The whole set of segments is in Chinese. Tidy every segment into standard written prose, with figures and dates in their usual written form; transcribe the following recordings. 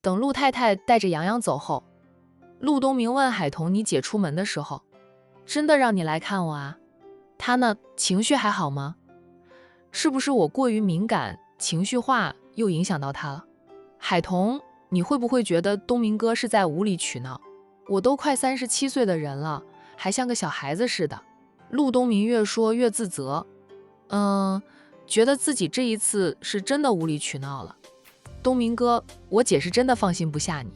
等陆太太带着洋洋走后，陆东明问海童：“你姐出门的时候，真的让你来看我啊？她呢，情绪还好吗？是不是我过于敏感、情绪化又影响到她了？”海童，你会不会觉得东明哥是在无理取闹？我都快37岁的人了，还像个小孩子似的。陆东明越说越自责，觉得自己这一次是真的无理取闹了。东明哥，我姐是真的放心不下你，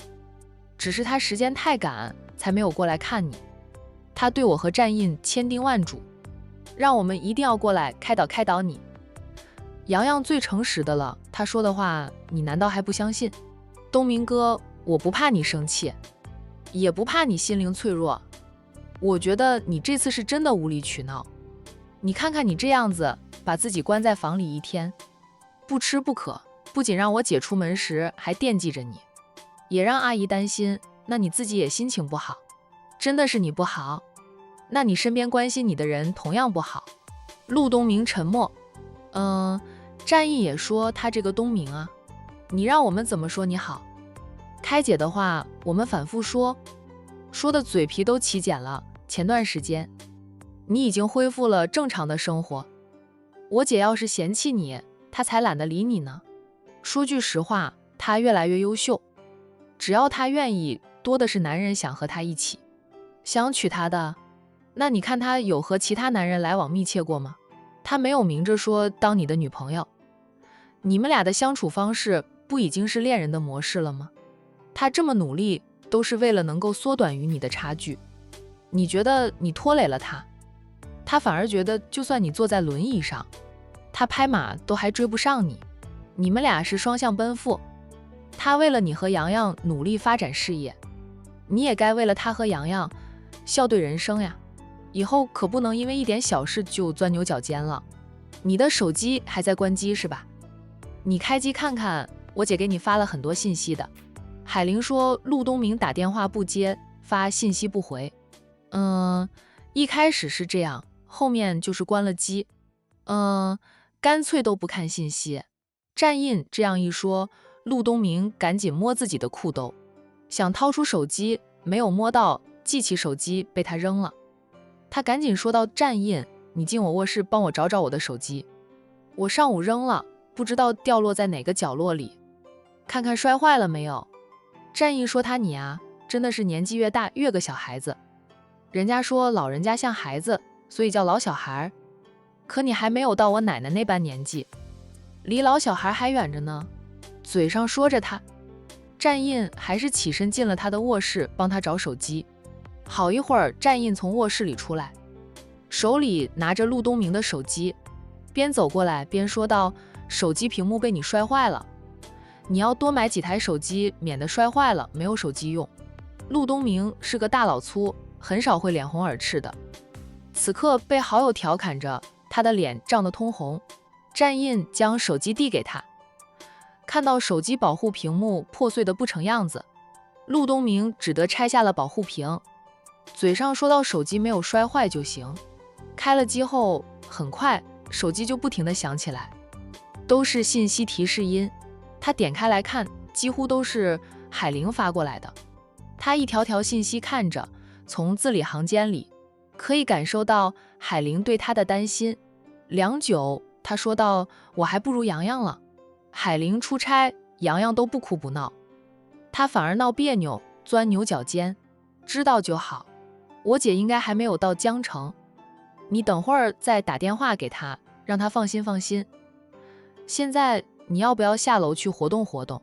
只是她时间太赶，才没有过来看你。她对我和战印千叮万嘱，让我们一定要过来开导你。洋洋最诚实的了，他说的话你难道还不相信？东明哥，我不怕你生气，也不怕你心灵脆弱，我觉得你这次是真的无理取闹。你看看你这样子，把自己关在房里一天，不吃不渴，不仅让我姐出门时还惦记着你，也让阿姨担心，那你自己也心情不好。真的是你不好，那你身边关心你的人同样不好。陆东明沉默。战役也说他这个东明啊，你让我们怎么说你好？开姐的话我们反复说的嘴皮都起茧了。前段时间你已经恢复了正常的生活，我姐要是嫌弃你，她才懒得理你呢。说句实话，她越来越优秀，只要她愿意，多的是男人想和她一起，想娶她的。那你看她有和其他男人来往密切过吗？她没有明着说当你的女朋友，你们俩的相处方式不已经是恋人的模式了吗？她这么努力，都是为了能够缩短与你的差距。你觉得你拖累了她，她反而觉得就算你坐在轮椅上，她拍马都还追不上你。你们俩是双向奔赴，她为了你和洋洋努力发展事业，你也该为了她和洋洋笑对人生呀。以后可不能因为一点小事就钻牛角尖了。你的手机还在关机是吧？你开机看看，我姐给你发了很多信息的。海玲说陆东明打电话不接，发信息不回。一开始是这样，后面就是关了机。干脆都不看信息。战印这样一说，陆东明赶紧摸自己的裤兜，想掏出手机，没有摸到，记起手机被他扔了。他赶紧说到战印，你进我卧室帮我找找我的手机，我上午扔了，不知道掉落在哪个角落里，看看摔坏了没有。战印说你啊，真的是年纪越大越个小孩子，人家说老人家像孩子，所以叫老小孩，可你还没有到我奶奶那般年纪，离老小孩还远着呢。嘴上说着他，战印还是起身进了他的卧室帮他找手机。好一会儿，战印从卧室里出来，手里拿着陆东明的手机，边走过来边说道：“手机屏幕被你摔坏了，你要多买几台手机，免得摔坏了没有手机用。”陆东明是个大老粗，很少会脸红耳赤的，此刻被好友调侃着，他的脸涨得通红。战印将手机递给他，看到手机保护屏幕破碎的不成样子，陆东明只得拆下了保护屏，嘴上说到手机没有摔坏就行。开了机后，很快手机就不停地响起来，都是信息提示音。他点开来看，几乎都是海玲发过来的。他一条条信息看着，从字里行间里可以感受到海玲对他的担心。良久，他说道：“我还不如洋洋了。海玲出差，洋洋都不哭不闹，他反而闹别扭，钻牛角尖。知道就好，我姐应该还没有到江城，你等会儿再打电话给她，让她放心放心。现在你要不要下楼去活动活动？”“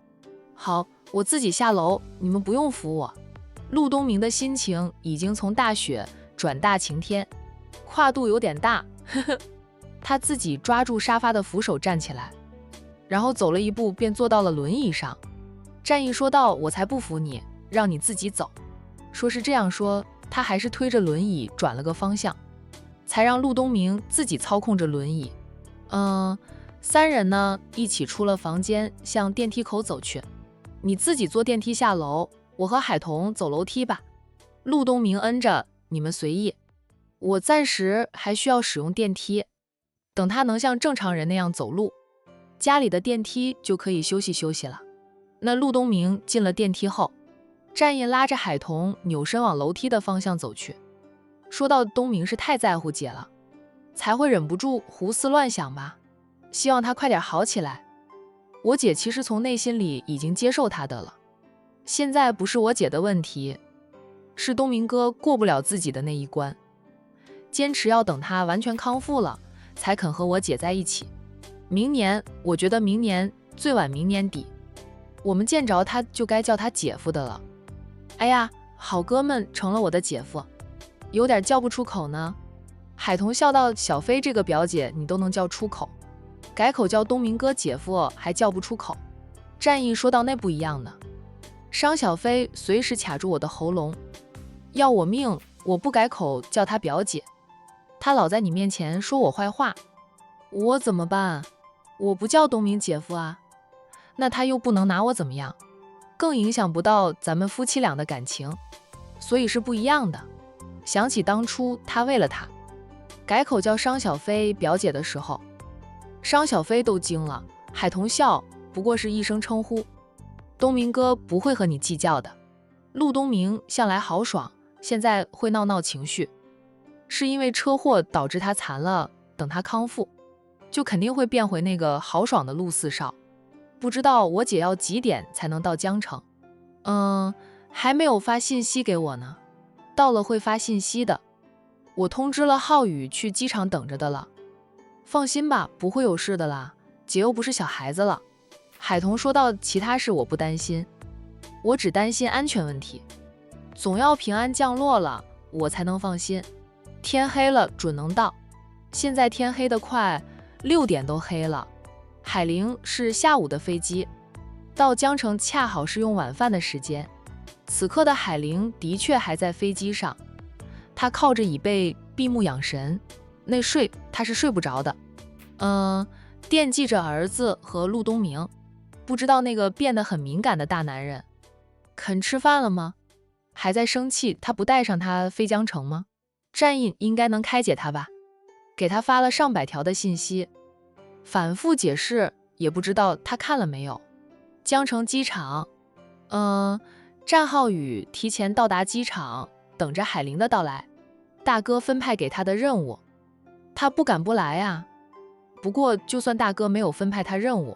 好，我自己下楼，你们不用扶我。”陆东明的心情已经从大雪转大晴天，跨度有点大，呵呵。他自己抓住沙发的扶手站起来，然后走了一步便坐到了轮椅上。战役说道：“我才不扶你，让你自己走。”说是这样说，他还是推着轮椅转了个方向，才让陆东明自己操控着轮椅。三人呢一起出了房间，向电梯口走去。“你自己坐电梯下楼，我和海童走楼梯吧。”陆东明嗯着：“你们随意，我暂时还需要使用电梯，等他能像正常人那样走路，家里的电梯就可以休息休息了。”那陆东明进了电梯后，战印拉着海童扭身往楼梯的方向走去，说到东明是太在乎姐了，才会忍不住胡思乱想吧，希望他快点好起来。我姐其实从内心里已经接受他的了，现在不是我姐的问题，是东明哥过不了自己的那一关，坚持要等他完全康复了才肯和我姐在一起。明年，我觉得明年最晚明年底，我们见着他就该叫他姐夫的了。哎呀，好哥们成了我的姐夫，有点叫不出口呢。海童笑道：小飞这个表姐你都能叫出口，改口叫东明哥姐夫还叫不出口。战役说到那不一样呢，商小飞随时卡住我的喉咙，要我命，我不改口叫他表姐，他老在你面前说我坏话，我怎么办？我不叫东明姐夫啊，那他又不能拿我怎么样，更影响不到咱们夫妻俩的感情，所以是不一样的。想起当初他为了他改口叫商小飞表姐的时候，商小飞都惊了。海童笑，不过是一声称呼，东明哥不会和你计较的。陆东明向来豪爽，现在会闹闹情绪，是因为车祸导致他残了，等他康复就肯定会变回那个豪爽的陆四少。不知道我姐要几点才能到江城？还没有发信息给我呢，到了会发信息的。我通知了浩宇去机场等着的了。放心吧，不会有事的啦，姐又不是小孩子了。海童说道，其他事我不担心，我只担心安全问题，总要平安降落了我才能放心。天黑了准能到，现在天黑得快，6点都黑了。海玲是下午的飞机，到江城恰好是用晚饭的时间。此刻的海玲的确还在飞机上，她靠着椅背闭目养神，那睡她是睡不着的。惦记着儿子和陆东明，不知道那个变得很敏感的大男人肯吃饭了吗？还在生气他不带上他飞江城吗？战印应该能开解他吧，给他发了上百条的信息，反复解释，也不知道他看了没有。江城机场，战浩宇提前到达机场，等着海玲的到来。大哥分派给他的任务，他不敢不来啊。不过就算大哥没有分派他任务，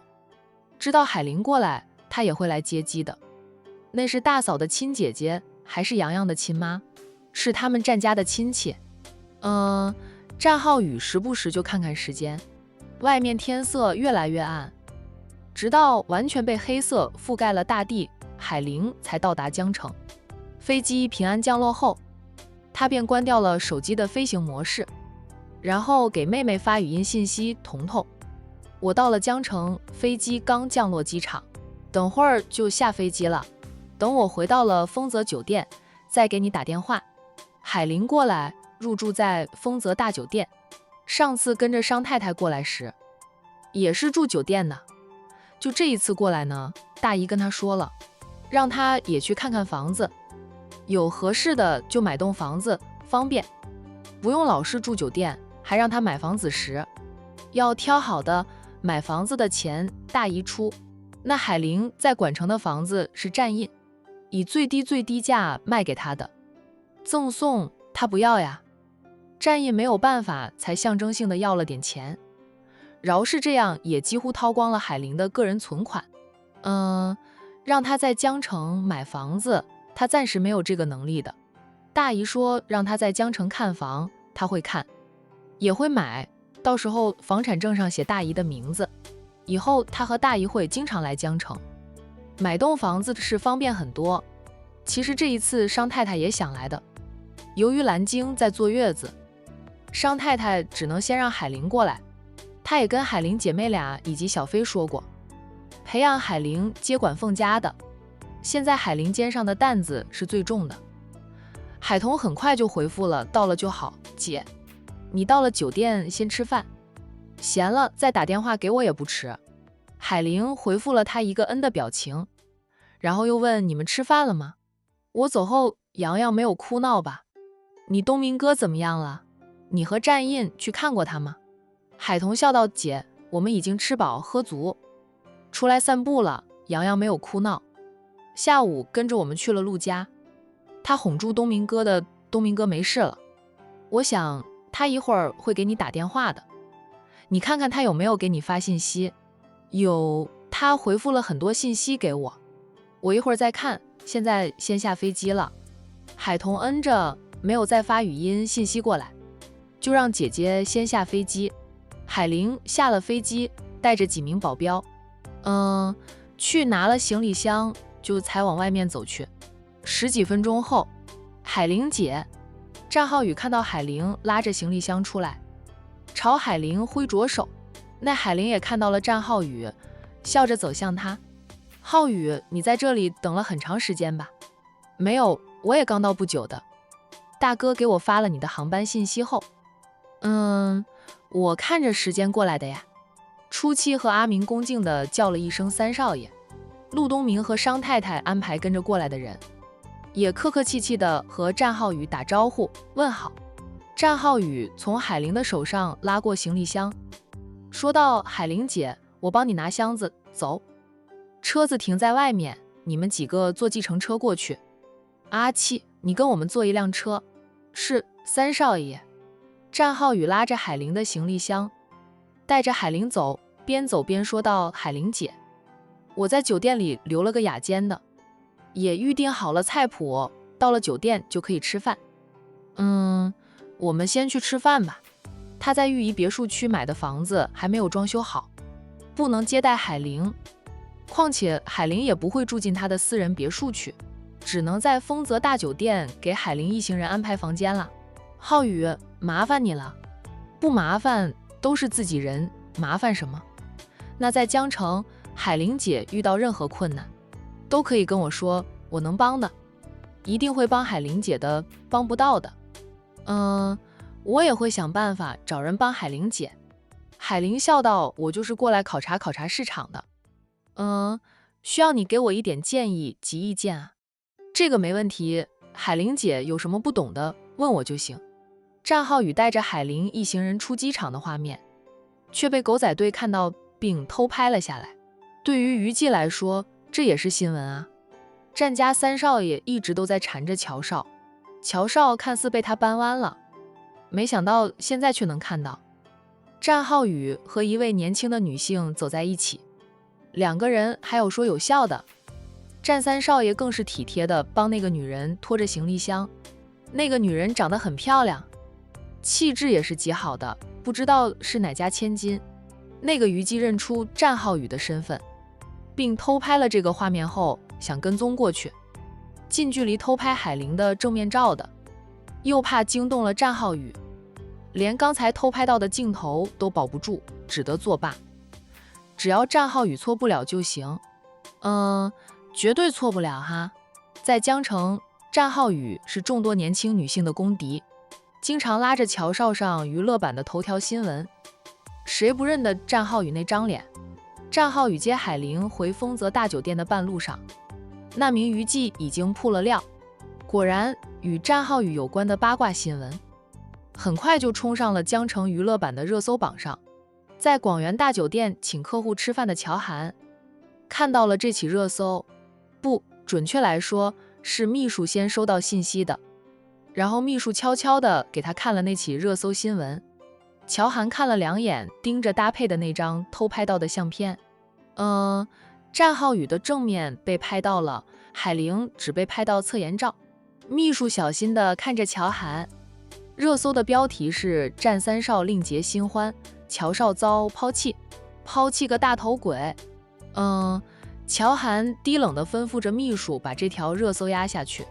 知道海玲过来，他也会来接机的。那是大嫂的亲姐姐，还是洋洋的亲妈，是他们战家的亲戚。战浩宇时不时就看看时间，外面天色越来越暗，直到完全被黑色覆盖了大地，海玲才到达江城。飞机平安降落后，他便关掉了手机的飞行模式，然后给妹妹发语音信息：彤彤，我到了江城，飞机刚降落机场，等会儿就下飞机了，等我回到了丰泽酒店再给你打电话。海玲过来入住在丰泽大酒店，上次跟着商太太过来时也是住酒店呢，就这一次过来呢，大姨跟她说了，让她也去看看房子，有合适的就买栋房子方便，不用老是住酒店，还让她买房子时要挑好的，买房子的钱大姨出。那海玲在管城的房子是战印以最低价卖给她的，赠送她不要呀，战印没有办法才象征性的要了点钱，饶是这样也几乎掏光了海玲的个人存款。让她在江城买房子，她暂时没有这个能力的。大姨说让她在江城看房，她会看也会买，到时候房产证上写大姨的名字，以后她和大姨会经常来江城买栋房子，是方便很多。其实这一次商太太也想来的，由于蓝晶在坐月子，商太太只能先让海玲过来。她也跟海玲姐妹俩以及小飞说过，培养海玲接管凤家的，现在海玲肩上的担子是最重的。海童很快就回复了，到了就好，姐，你到了酒店先吃饭，闲了再打电话给我也不迟。海玲回复了他一个的表情，然后又问，你们吃饭了吗？我走后洋洋没有哭闹吧？你东明哥怎么样了？你和战印去看过他吗？海童笑道，姐，我们已经吃饱喝足，出来散步了，洋洋没有哭闹，下午跟着我们去了陆家，他哄住东明哥的，东明哥没事了。我想他一会儿会给你打电话的，你看看他有没有给你发信息。有，他回复了很多信息给我，我一会儿再看，现在先下飞机了。海童嗯着，没有再发语音信息过来，就让姐姐先下飞机。海玲下了飞机，带着几名保镖，去拿了行李箱，就才往外面走去。10几分钟后，海玲姐，战浩宇看到海玲拉着行李箱出来，朝海玲挥着手。那海玲也看到了战浩宇，笑着走向他。浩宇，你在这里等了很长时间吧？没有，我也刚到不久的。大哥给我发了你的航班信息后，我看着时间过来的呀。初七和阿明恭敬地叫了一声三少爷，陆东明和商太太安排跟着过来的人，也客客气气地和战浩宇打招呼问好。战浩宇从海玲的手上拉过行李箱，说道：海玲姐，我帮你拿箱子，走。车子停在外面，你们几个坐计程车过去。阿七，你跟我们坐一辆车。是，三少爷。战浩宇拉着海玲的行李箱，带着海玲走，边走边说道：海玲姐，我在酒店里留了个雅间的，也预定好了菜谱，到了酒店就可以吃饭。我们先去吃饭吧。他在御怡别墅区买的房子还没有装修好，不能接待海玲，况且海玲也不会住进他的私人别墅去，只能在丰泽大酒店给海玲一行人安排房间了。浩宇，麻烦你了。不麻烦，都是自己人，麻烦什么？那在江城，海玲姐遇到任何困难，都可以跟我说，我能帮的，一定会帮海玲姐的，帮不到的，我也会想办法找人帮海玲姐。海玲笑道：我就是过来考察考察市场的，需要你给我一点建议及意见啊。这个没问题，海玲姐有什么不懂的问我就行。战浩宇带着海玲一行人出机场的画面，却被狗仔队看到并偷拍了下来。对于于季来说，这也是新闻啊。战家三少爷一直都在缠着乔少，乔少看似被他扳弯了，没想到现在却能看到战浩宇和一位年轻的女性走在一起，两个人还有说有笑的。战三少爷更是体贴的帮那个女人拖着行李箱，那个女人长得很漂亮，气质也是极好的，不知道是哪家千金。那个虞姬认出战浩宇的身份，并偷拍了这个画面后，想跟踪过去，近距离偷拍海玲的正面照的，又怕惊动了战浩宇，连刚才偷拍到的镜头都保不住，只得作罢。只要战浩宇错不了就行，绝对错不了哈。在江城，战浩宇是众多年轻女性的公敌，经常拉着乔少上娱乐版的头条新闻，谁不认得战浩宇那张脸？战浩宇接海玲回丰泽大酒店的半路上，那名娱记已经铺了料，果然与战浩宇有关的八卦新闻很快就冲上了江城娱乐版的热搜榜上。在广元大酒店请客户吃饭的乔涵看到了这起热搜，不准确来说是秘书先收到信息的，然后秘书悄悄地给他看了那起热搜新闻。乔涵看了2眼，盯着搭配的那张偷拍到的相片。战浩宇的正面被拍到了，海玲只被拍到侧颜照。秘书小心地看着乔涵，热搜的标题是战三少另结新欢，乔少遭抛弃，抛弃个大头鬼。乔涵低冷地吩咐着秘书把这条热搜压下去。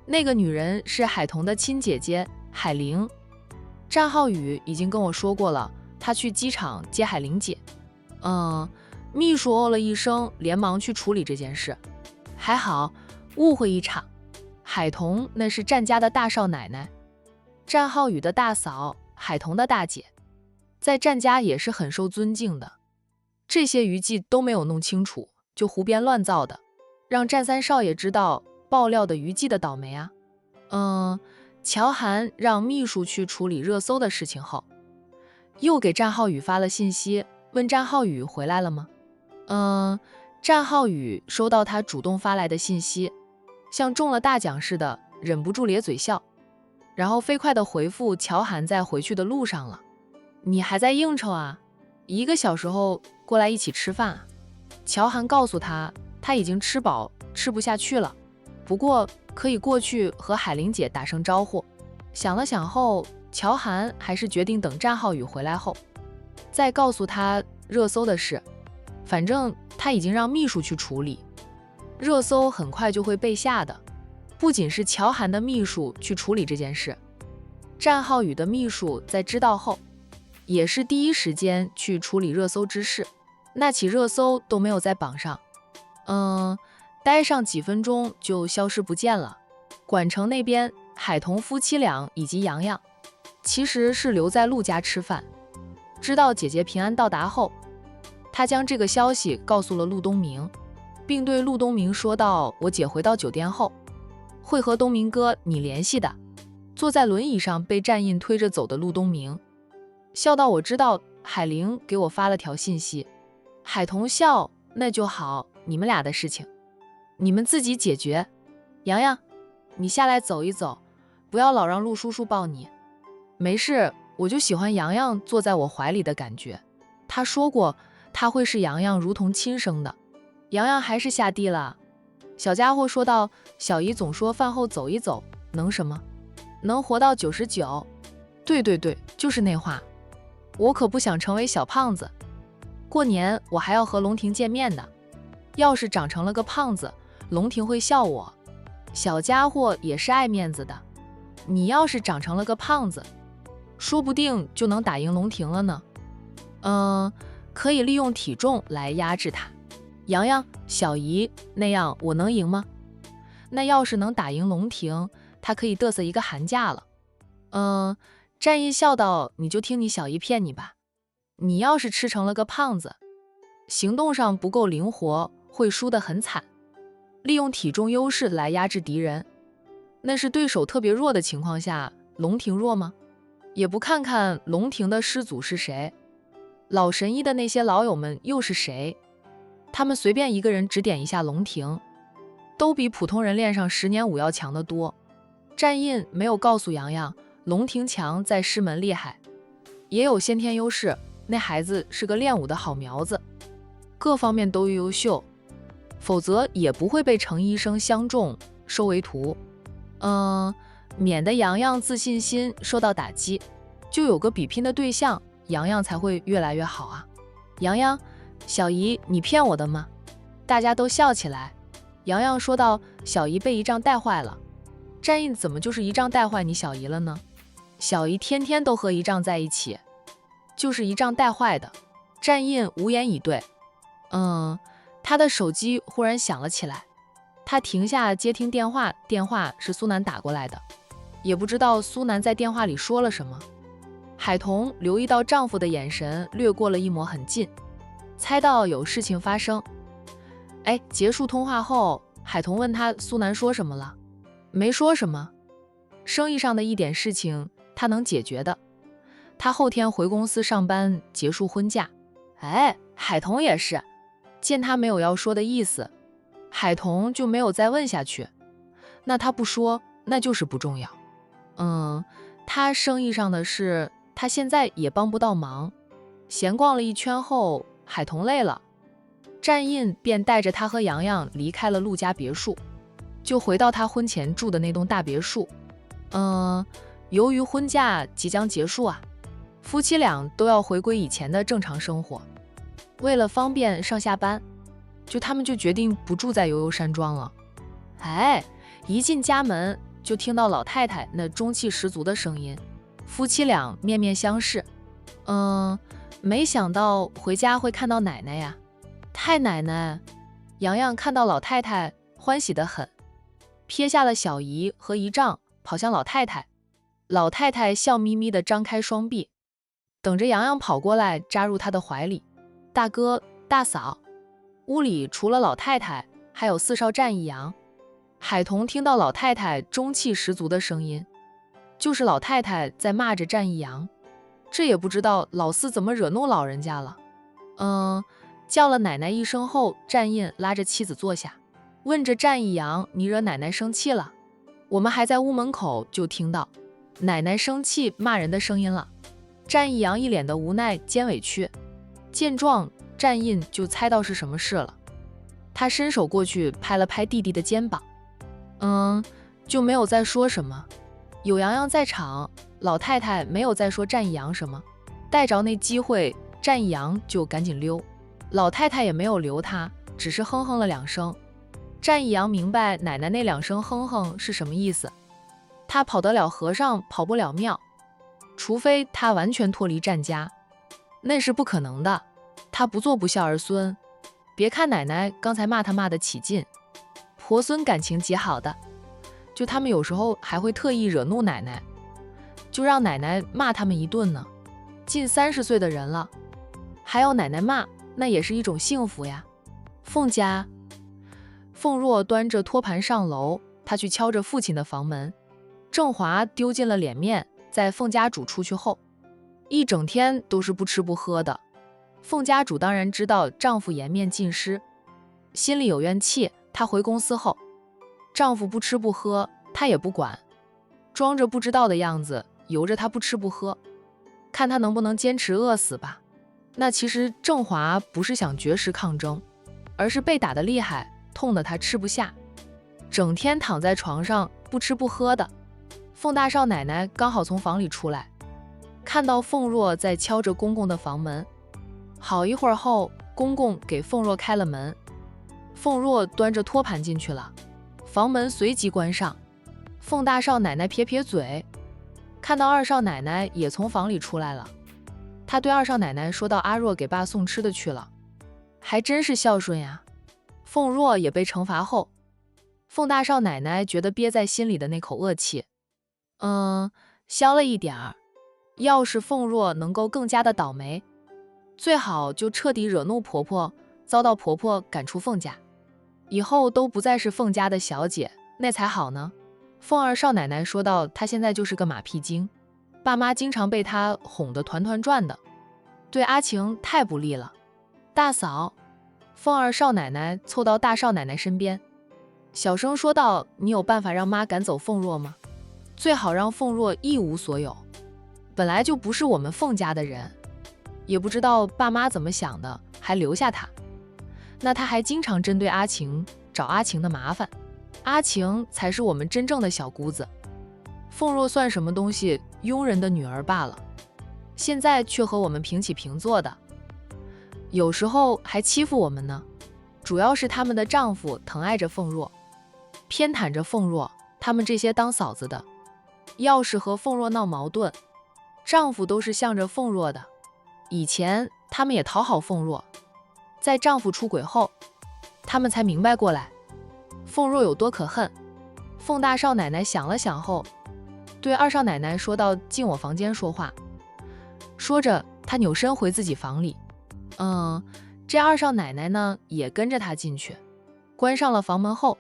那个女人是海童的亲姐姐海玲。战浩宇已经跟我说过了，他去机场接海玲姐。秘书哦了一声，连忙去处理这件事。还好，误会一场。海童那是战家的大少奶奶，战浩宇的大嫂，海童的大姐，在战家也是很受尊敬的。这些余迹都没有弄清楚，就胡编乱造的，让战三少爷知道爆料的余迹的倒霉啊。乔涵让秘书去处理热搜的事情后，又给战浩宇发了信息，问战浩宇回来了吗？战浩宇收到他主动发来的信息，像中了大奖似的，忍不住咧嘴笑，然后飞快地回复乔涵在回去的路上了。你还在应酬啊？1个小时后过来一起吃饭啊？乔涵告诉他，他已经吃饱，吃不下去了，不过可以过去和海玲姐打声招呼。想了想后，乔涵还是决定等战浩宇回来后，再告诉他热搜的事。反正他已经让秘书去处理，热搜很快就会被下的。不仅是乔涵的秘书去处理这件事，战浩宇的秘书在知道后，也是第一时间去处理热搜之事。那起热搜都没有在榜上，待上几分钟就消失不见了。管城那边，海童夫妻俩以及洋洋其实是留在陆家吃饭。知道姐姐平安到达后，他将这个消息告诉了陆东明，并对陆东明说道：“我姐回到酒店后，会和东明哥你联系的。”坐在轮椅上被战印推着走的陆东明笑道：“我知道，海玲给我发了条信息。”海童笑：“那就好，你们俩的事情，你们自己解决。洋洋，你下来走一走，不要老让陆叔叔抱你。”没事，我就喜欢洋洋坐在我怀里的感觉。他说过他会视洋洋如同亲生的。洋洋还是下地了。小家伙说道：“小姨总说饭后走一走，能什么？能活到99。对对对，就是那话。我可不想成为小胖子。过年我还要和龙婷见面的。要是长成了个胖子，龙婷会笑我。小家伙也是爱面子的。你要是长成了个胖子，说不定就能打赢龙婷了呢。可以利用体重来压制他。洋洋，小姨，那样我能赢吗？那要是能打赢龙婷，他可以嘚瑟一个寒假了。战印笑道：“你就听你小姨骗你吧。你要是吃成了个胖子，行动上不够灵活，会输得很惨。利用体重优势来压制敌人，那是对手特别弱的情况下，龙婷弱吗？也不看看龙婷的师祖是谁，老神医的那些老友们又是谁？他们随便一个人指点一下龙婷，都比普通人练上10年武要强得多。”战印没有告诉洋洋，龙婷强在师门厉害，也有先天优势，那孩子是个练武的好苗子，各方面都优秀，否则也不会被程医生相中收为徒。免得洋洋自信心受到打击，就有个比拼的对象，洋洋才会越来越好啊。洋洋，小姨，你骗我的吗？大家都笑起来。洋洋说道：“小姨被仪仗带坏了。”战印怎么就是仪仗带坏你小姨了呢？小姨天天都和仪仗在一起，就是仪仗带坏的。战印无言以对。他的手机忽然响了起来，他停下接听电话，电话是苏南打过来的，也不知道苏南在电话里说了什么。海童留意到丈夫的眼神掠过了一抹很近，猜到有事情发生。结束通话后，海童问他苏南说什么了。没说什么，生意上的一点事情他能解决的，他后天回公司上班结束婚假。海童也是，见他没有要说的意思，海童就没有再问下去。那他不说，那就是不重要。他生意上的事，他现在也帮不到忙。闲逛了一圈后，海童累了，战印便带着他和洋洋离开了陆家别墅，就回到他婚前住的那栋大别墅。由于婚假即将结束啊，夫妻俩都要回归以前的正常生活。为了方便上下班，他们就决定不住在悠悠山庄了。一进家门就听到老太太那中气十足的声音，夫妻俩面面相视。没想到回家会看到奶奶呀，太奶奶！洋洋看到老太太欢喜得很，撇下了小姨和姨丈，跑向老太太。老太太笑眯眯地张开双臂，等着洋洋跑过来扎入她的怀里。大哥大嫂，屋里除了老太太，还有4少战一阳。海童听到老太太中气十足的声音，就是老太太在骂着战一阳。这也不知道老四怎么惹怒老人家了。叫了奶奶一声后，战印拉着妻子坐下，问着战一阳：“你惹奶奶生气了？”我们还在屋门口就听到奶奶生气骂人的声音了。战一阳一脸的无奈兼委屈，见状，战印就猜到是什么事了。他伸手过去拍了拍弟弟的肩膀，就没有再说什么。有洋洋在场，老太太没有再说战一阳什么，逮着那机会，战一阳就赶紧溜。老太太也没有留他，只是哼哼了2声。战一阳明白奶奶那2声哼哼是什么意思，他跑得了和尚跑不了庙，除非他完全脱离战家，那是不可能的。他不做不孝儿孙。别看奶奶刚才骂他骂得起劲，婆孙感情极好的，就他们有时候还会特意惹怒奶奶，就让奶奶骂他们一顿呢。近30岁的人了，还要奶奶骂，那也是一种幸福呀。凤家，凤若端着托盘上楼，她去敲着父亲的房门。郑华丢尽了脸面，在凤家主出去后，一整天都是不吃不喝的。凤家主当然知道丈夫颜面尽失，心里有怨气。她回公司后，丈夫不吃不喝，她也不管，装着不知道的样子，由着他不吃不喝，看他能不能坚持饿死吧。那其实郑华不是想绝食抗争，而是被打得厉害，痛得他吃不下，整天躺在床上不吃不喝的。凤大少奶奶刚好从房里出来，看到凤若在敲着公公的房门。好一会儿后，公公给凤若开了门，凤若端着托盘进去了，房门随即关上。凤大少奶奶撇撇嘴，看到二少奶奶也从房里出来了，她对二少奶奶说道：“阿若给爸送吃的去了，还真是孝顺呀。”凤若也被惩罚后，凤大少奶奶觉得憋在心里的那口恶气，消了一点儿。要是凤若能够更加的倒霉，最好就彻底惹怒婆婆，遭到婆婆赶出凤家，以后都不再是凤家的小姐，那才好呢。凤二少奶奶说道：“她现在就是个马屁精，爸妈经常被她哄得团团转的，对阿晴太不利了。”大嫂，凤二少奶奶凑到大少奶奶身边，小声说道：“你有办法让妈赶走凤若吗？最好让凤若一无所有，本来就不是我们凤家的人，也不知道爸妈怎么想的，还留下她。那她还经常针对阿晴，找阿晴的麻烦。阿晴才是我们真正的小姑子，凤若算什么东西，佣人的女儿罢了，现在却和我们平起平坐的，有时候还欺负我们呢。主要是他们的丈夫疼爱着凤若，偏袒着凤若，他们这些当嫂子的，要是和凤若闹矛盾，丈夫都是向着凤若的。以前他们也讨好凤若，在丈夫出轨后，他们才明白过来凤若有多可恨。凤大少奶奶想了想后，对二少奶奶说道：“进我房间说话。”说着，她扭身回自己房里。这二少奶奶呢，也跟着她进去。关上了房门后，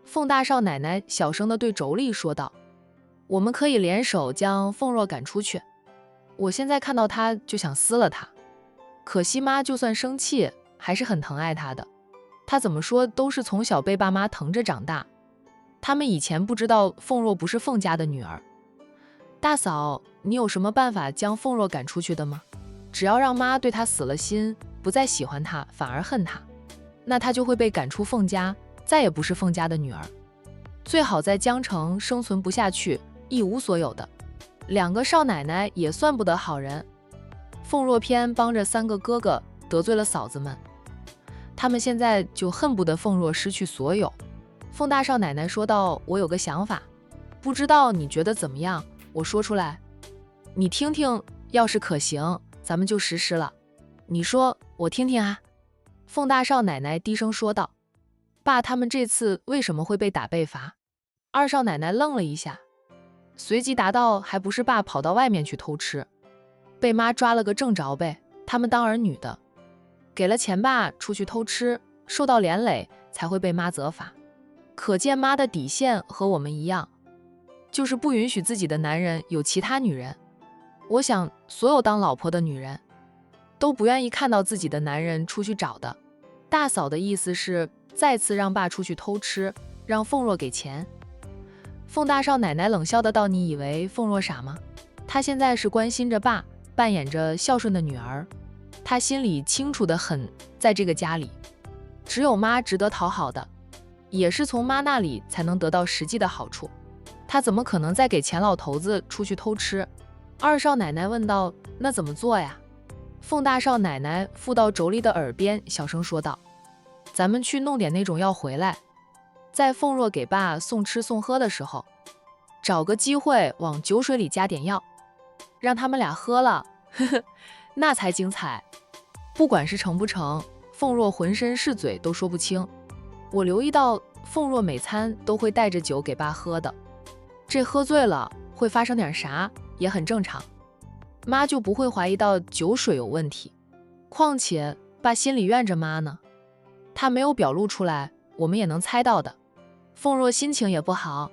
凤大少奶奶小声地对妯娌说道：“我们可以联手将凤若赶出去。我现在看到她就想撕了她，可惜妈就算生气，还是很疼爱她的。她怎么说都是从小被爸妈疼着长大，他们以前不知道凤若不是凤家的女儿。大嫂，你有什么办法将凤若赶出去的吗？只要让妈对她死了心，不再喜欢她，反而恨她，那她就会被赶出凤家，再也不是凤家的女儿，最好在江城生存不下去，一无所有的。2个少奶奶也算不得好人，凤若偏帮着3个哥哥得罪了嫂子们，他们现在就恨不得凤若失去所有。凤大少奶奶说道：“我有个想法，不知道你觉得怎么样？我说出来，你听听，要是可行，咱们就实施了。你说，我听听啊。”凤大少奶奶低声说道：“爸，他们这次为什么会被打被罚？”二少奶奶愣了一下，随即答道：“还不是爸跑到外面去偷吃，被妈抓了个正着呗。他们当儿女的，给了钱爸出去偷吃，受到连累，才会被妈责罚。可见妈的底线和我们一样，就是不允许自己的男人有其他女人。我想，所有当老婆的女人，都不愿意看到自己的男人出去找的。大嫂的意思是再次让爸出去偷吃，让凤若给钱。凤大少奶奶冷笑的道：“你以为凤若傻吗？她现在是关心着爸，扮演着孝顺的女儿。她心里清楚得很，在这个家里，只有妈值得讨好的，也是从妈那里才能得到实际的好处。她怎么可能再给钱老头子出去偷吃？”二少奶奶问道：“那怎么做呀？”凤大少奶奶附到妯娌的耳边小声说道：“咱们去弄点那种药回来，在凤若给爸送吃送喝的时候，找个机会往酒水里加点药，让他们俩喝了，呵呵，那才精彩。不管是成不成，凤若浑身是嘴都说不清。我留意到凤若每餐都会带着酒给爸喝的，这喝醉了会发生点啥也很正常，妈就不会怀疑到酒水有问题。况且爸心里怨着妈呢，他没有表露出来，我们也能猜到的。凤若心情也不好，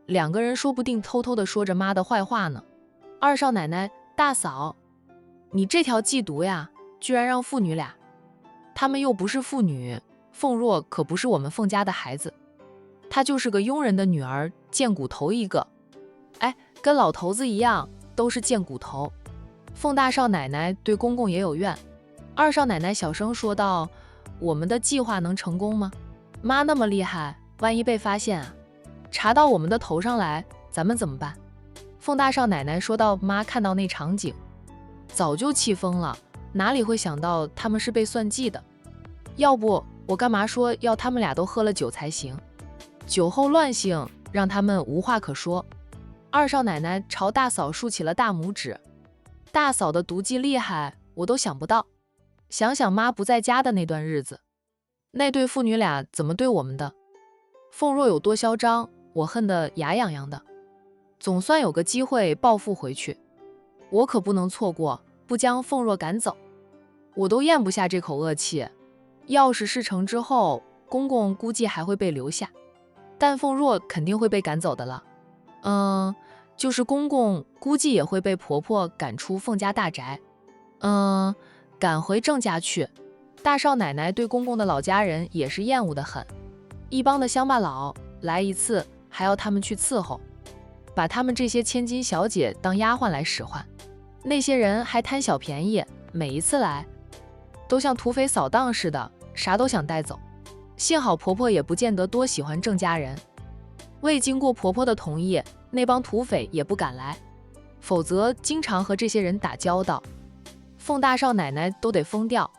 两个人说不定偷偷地说着妈的坏话呢。二少奶奶，大嫂，你这条计毒呀，居然让父女俩，他们又不是父女，凤若可不是我们凤家的孩子，她就是个佣人的女儿，贱骨头一个。哎，跟老头子一样，都是贱骨头。凤大少奶奶对公公也有怨。二少奶奶小声说道：“我们的计划能成功吗？妈那么厉害，万一被发现啊，查到我们的头上来，咱们怎么办？”凤大少奶奶说道：“妈看到那场景，早就气疯了，哪里会想到他们是被算计的？要不我干嘛说要他们俩都喝了酒才行？酒后乱性，让他们无话可说。”二少奶奶朝大嫂竖起了大拇指：“大嫂的毒计厉害，我都想不到。想想妈不在家的那段日子，那对父女俩怎么对我们的？凤若有多嚣张，我恨得牙痒痒的。总算有个机会报复回去，我可不能错过，不将凤若赶走。我都咽不下这口恶气。要是事成之后，公公估计还会被留下，但凤若肯定会被赶走的了。就是公公估计也会被婆婆赶出凤家大宅，赶回郑家去。大少奶奶对公公的老家人也是厌恶得很，一帮的乡巴佬来一次还要他们去伺候，把他们这些千金小姐当丫鬟来使唤。那些人还贪小便宜，每一次来都像土匪扫荡似的，啥都想带走。幸好婆婆也不见得多喜欢郑家人，未经过婆婆的同意，那帮土匪也不敢来，否则经常和这些人打交道，凤大少奶奶都得疯掉。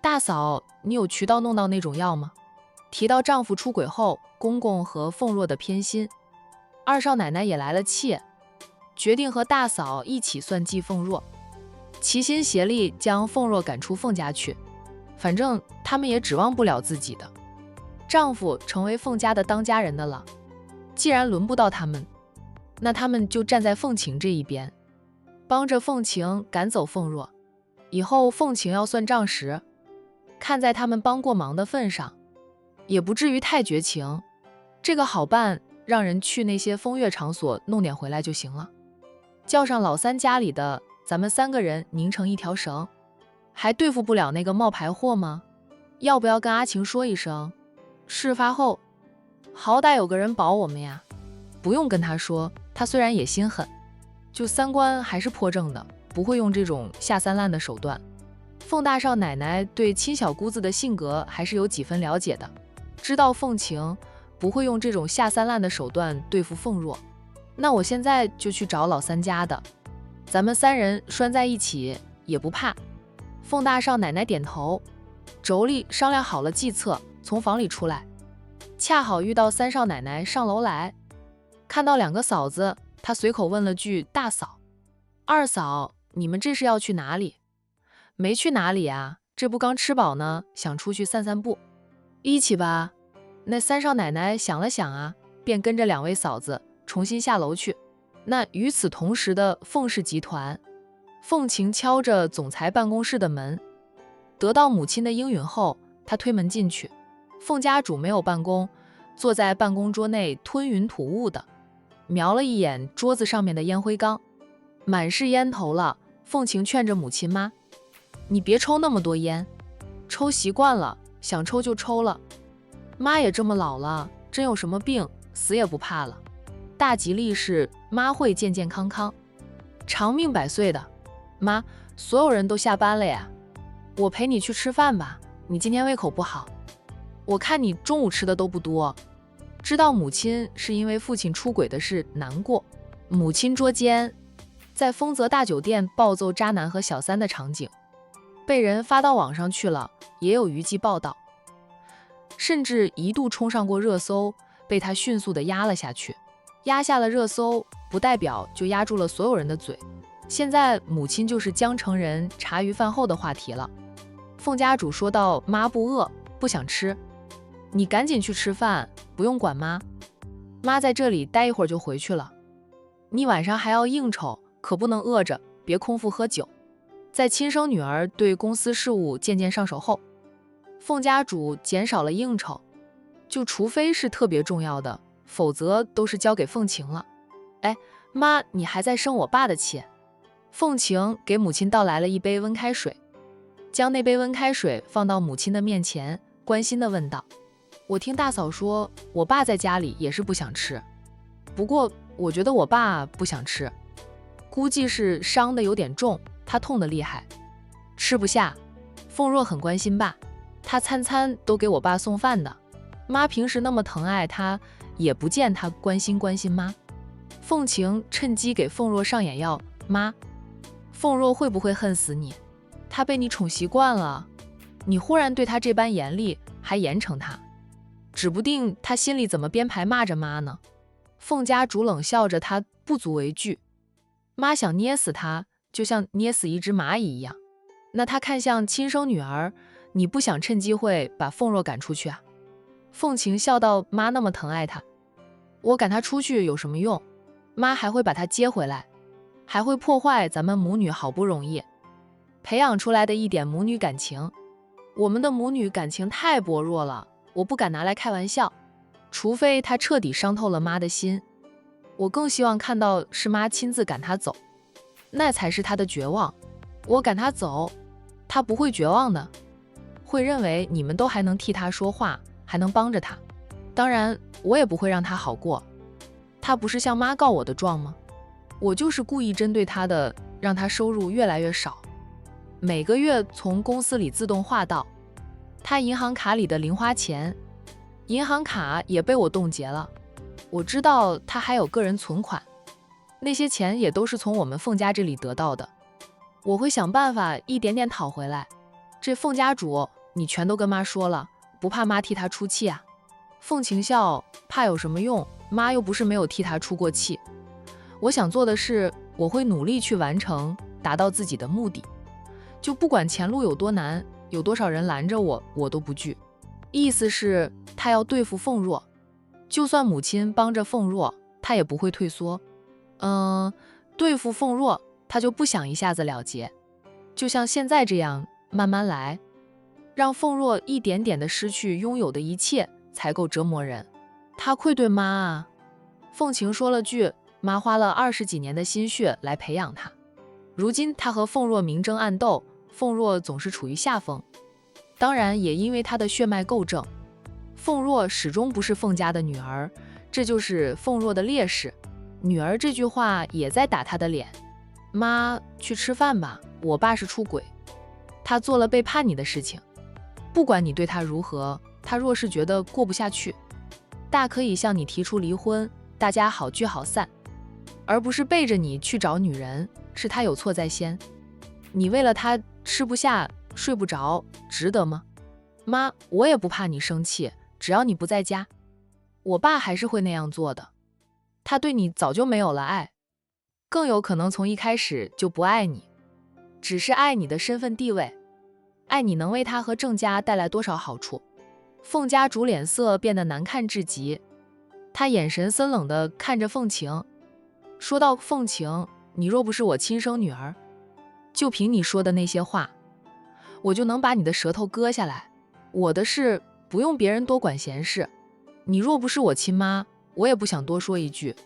大嫂，你有渠道弄到那种药吗？提到丈夫出轨后公公和凤若的偏心，二少奶奶也来了气，决定和大嫂一起算计凤若，齐心协力将凤若赶出凤家去。反正他们也指望不了自己的丈夫成为凤家的当家人的了，既然轮不到他们，那他们就站在凤晴这一边，帮着凤晴赶走凤若。以后凤晴要算账时，看在他们帮过忙的份上，也不至于太绝情。这个好办，让人去那些风月场所弄点回来就行了。叫上老三家里的，咱们3个人拧成一条绳，还对付不了那个冒牌货吗？要不要跟阿晴说一声？事发后好歹有个人保我们呀。不用跟他说，他虽然也心狠，就3观还是颇正的，不会用这种下三滥的手段。凤大少奶奶对亲小姑子的性格还是有几分了解的，知道凤晴不会用这种下三滥的手段对付凤若。那我现在就去找老三家的，咱们3人拴在一起也不怕。凤大少奶奶点头，妯娌商量好了计策，从房里出来，恰好遇到3少奶奶上楼来，看到2个嫂子，她随口问了句：“大嫂、二嫂，你们这是要去哪里？”“没去哪里啊，这不刚吃饱呢，想出去散散步。”“一起吧。”那3少奶奶想了想啊，便跟着2位嫂子重新下楼去。那与此同时的凤氏集团，凤晴敲着总裁办公室的门，得到母亲的应允后，她推门进去。凤家主没有办公，坐在办公桌内吞云吐雾的，瞄了一眼桌子上面的烟灰缸，满是烟头了。凤晴劝着母亲妈：“你别抽那么多烟，抽习惯了，想抽就抽了。妈也这么老了，真有什么病，死也不怕了。大吉利是妈会健健康康，长命百岁的。妈，所有人都下班了呀，我陪你去吃饭吧，你今天胃口不好。我看你中午吃的都不多。知道母亲是因为父亲出轨的事难过，母亲捉奸，在丰泽大酒店暴揍渣男和小三的场景，被人发到网上去了，也有娱记报道，甚至一度冲上过热搜，被他迅速地压了下去。压下了热搜，不代表就压住了所有人的嘴。现在母亲就是江城人茶余饭后的话题了。凤家主说到：“妈不饿，不想吃，你赶紧去吃饭，不用管妈。妈在这里待一会儿就回去了。你晚上还要应酬，可不能饿着，别空腹喝酒。”在亲生女儿对公司事务渐渐上手后，凤家主减少了应酬，就除非是特别重要的，否则都是交给凤晴了。哎，妈，你还在生我爸的气？凤晴给母亲倒来了一杯温开水，将那杯温开水放到母亲的面前，关心地问道：“我听大嫂说，我爸在家里也是不想吃，不过我觉得我爸不想吃，估计是伤得有点重，他痛得厉害，吃不下。凤若很关心爸，他餐餐都给我爸送饭的，妈平时那么疼爱他，也不见他关心关心妈。”凤晴趁机给凤若上眼药：“妈，凤若会不会恨死你？他被你宠习惯了，你忽然对他这般严厉，还严惩他，指不定他心里怎么编排骂着妈呢。”凤家主冷笑着，他不足为惧。妈想捏死他，就像捏死一只蚂蚁一样。那他看向亲生女儿，你不想趁机会把凤若赶出去啊？凤晴笑道：“妈那么疼爱他，我赶他出去有什么用？妈还会把他接回来，还会破坏咱们母女好不容易培养出来的一点母女感情。我们的母女感情太薄弱了，我不敢拿来开玩笑，除非他彻底伤透了妈的心。我更希望看到是妈亲自赶他走，那才是他的绝望。我赶他走，他不会绝望的，会认为你们都还能替他说话，还能帮着他。当然，我也不会让他好过。他不是向妈告我的状吗？我就是故意针对他的，让他收入越来越少，每个月从公司里自动划到他银行卡里的零花钱，银行卡也被我冻结了。我知道他还有个人存款，那些钱也都是从我们凤家这里得到的，我会想办法一点点讨回来。这凤家主，你全都跟妈说了，不怕妈替他出气啊？凤晴笑：“怕有什么用？妈又不是没有替他出过气。我想做的事，我会努力去完成，达到自己的目的。就不管前路有多难，有多少人拦着我，我都不惧。”意思是他要对付凤若，就算母亲帮着凤若，他也不会退缩。对付凤若，他就不想一下子了结，就像现在这样慢慢来，让凤若一点点的失去拥有的一切，才够折磨人。他愧对妈啊。凤晴说了句：“妈花了20几年的心血来培养他，如今他和凤若明争暗斗，凤若总是处于下风。当然也因为他的血脉够正，凤若始终不是凤家的女儿，这就是凤若的劣势。女儿这句话也在打他的脸。妈，去吃饭吧，我爸是出轨，他做了背叛你的事情，不管你对他如何，他若是觉得过不下去，大可以向你提出离婚，大家好聚好散，而不是背着你去找女人，是他有错在先。你为了他吃不下睡不着，值得吗？妈，我也不怕你生气，只要你不在家，我爸还是会那样做的。他对你早就没有了爱，更有可能从一开始就不爱你，只是爱你的身份地位，爱你能为他和郑家带来多少好处。凤家主脸色变得难看至极，他眼神森冷地看着凤晴，说道：“凤晴，你若不是我亲生女儿，就凭你说的那些话，我就能把你的舌头割下来。我的事不用别人多管闲事，你若不是我亲妈，我也不想多说一句。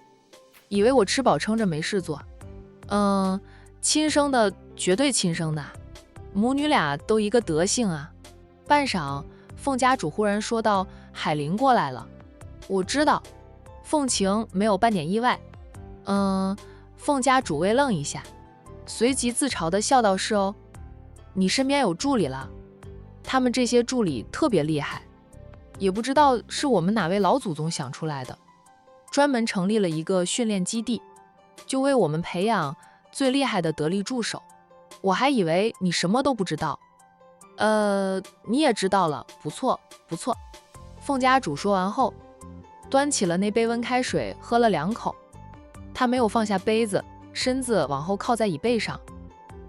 以为我吃饱撑着没事做？亲生的，绝对亲生的。母女俩都一个德行啊。半晌，凤家主忽然说道：“海玲过来了。”我知道。凤晴没有半点意外。凤家主微愣一下，随即自嘲地笑道：“是哦，你身边有助理了。他们这些助理特别厉害，也不知道是我们哪位老祖宗想出来的，专门成立了一个训练基地，就为我们培养最厉害的得力助手。我还以为你什么都不知道。你也知道了，不错不错。”凤家主说完后，端起了那杯温开水喝了2口。他没有放下杯子，身子往后靠在椅背上，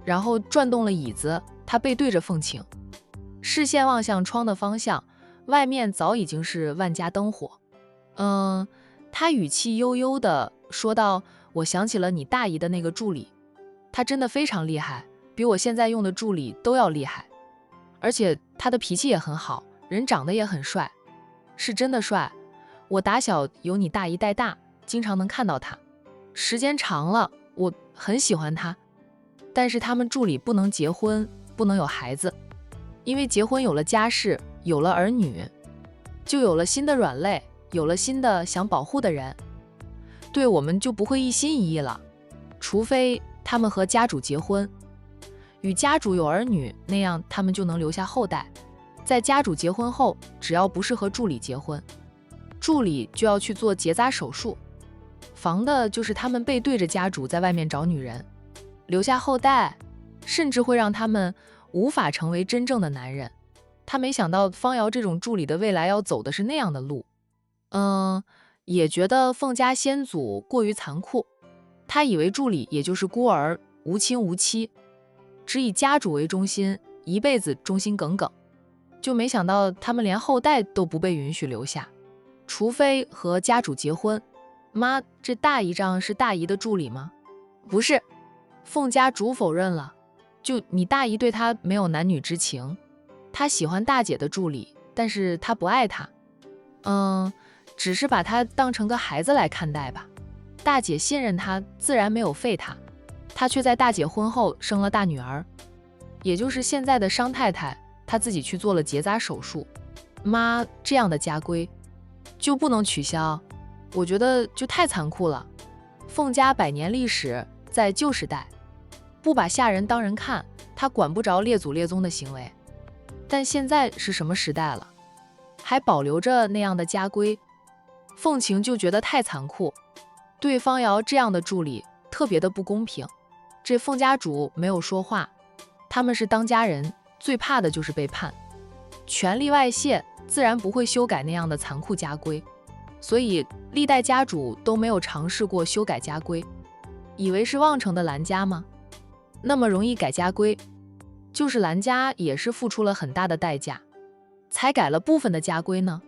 然后转动了椅子。他背对着凤晴，视线望向窗的方向，外面早已经是万家灯火。他语气悠悠地说道：“我想起了你大姨的那个助理，他真的非常厉害，比我现在用的助理都要厉害。而且他的脾气也很好，人长得也很帅，是真的帅。我打小由你大姨带大，经常能看到他，时间长了，我很喜欢他。但是他们助理不能结婚，不能有孩子，因为结婚有了家室，有了儿女，就有了新的软肋，有了新的想保护的人，对我们就不会一心一意了。除非他们和家主结婚，与家主有儿女，那样他们就能留下后代。在家主结婚后，只要不是和助理结婚，助理就要去做结扎手术，防的就是他们背对着家主在外面找女人，留下后代，甚至会让他们无法成为真正的男人。他没想到方瑶这种助理的未来要走的是那样的路。也觉得凤家先祖过于残酷，他以为助理也就是孤儿，无亲无妻，只以家主为中心，一辈子忠心耿耿，就没想到他们连后代都不被允许留下，除非和家主结婚。妈，这大姨丈是大姨的助理吗？不是，凤家主否认了。就你大姨对他没有男女之情，她喜欢大姐的助理，但是她不爱他，只是把他当成个孩子来看待吧。大姐信任他，自然没有废他，他却在大姐婚后生了大女儿，也就是现在的商太太，她自己去做了结扎手术。妈，这样的家规就不能取消？我觉得就太残酷了。凤家100年历史，在旧时代不把下人当人看，他管不着列祖列宗的行为，但现在是什么时代了，还保留着那样的家规？凤晴就觉得太残酷，对方瑶这样的助理特别的不公平。这凤家主没有说话，他们是当家人，最怕的就是背叛，权力外泄，自然不会修改那样的残酷家规，所以历代家主都没有尝试过修改家规。以为是望城的兰家吗？那么容易改家规，就是兰家也是付出了很大的代价，才改了部分的家规呢。